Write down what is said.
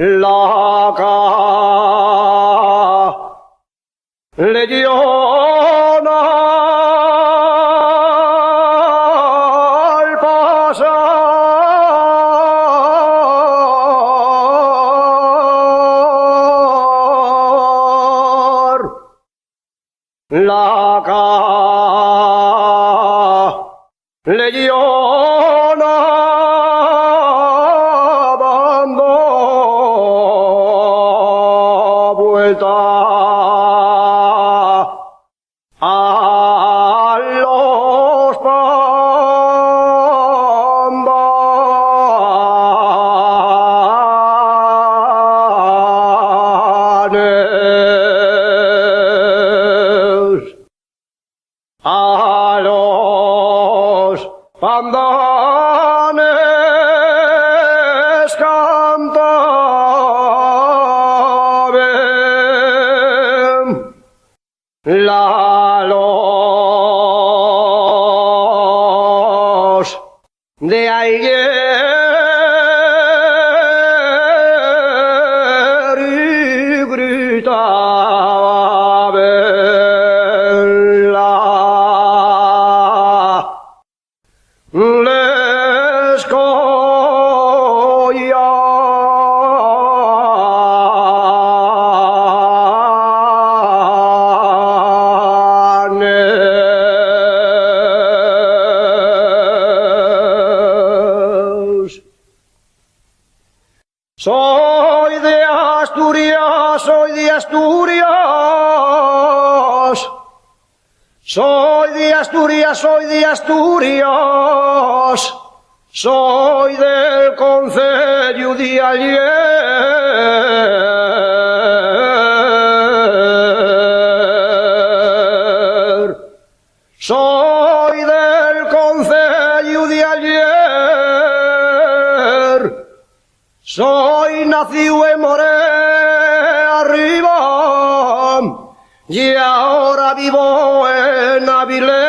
La legiona al pasar, la legiona dando vuelta a los pandanes, a los pandanes cantaban la los de ayer y gritaban la les collanes. Soy de Asturias, soy de Asturias. Soy de Asturias, soy de Asturias, soy del concello de ayer. Soy del concello de ayer, soy nacido en Moré arriba, y ahora vivo en Avilés.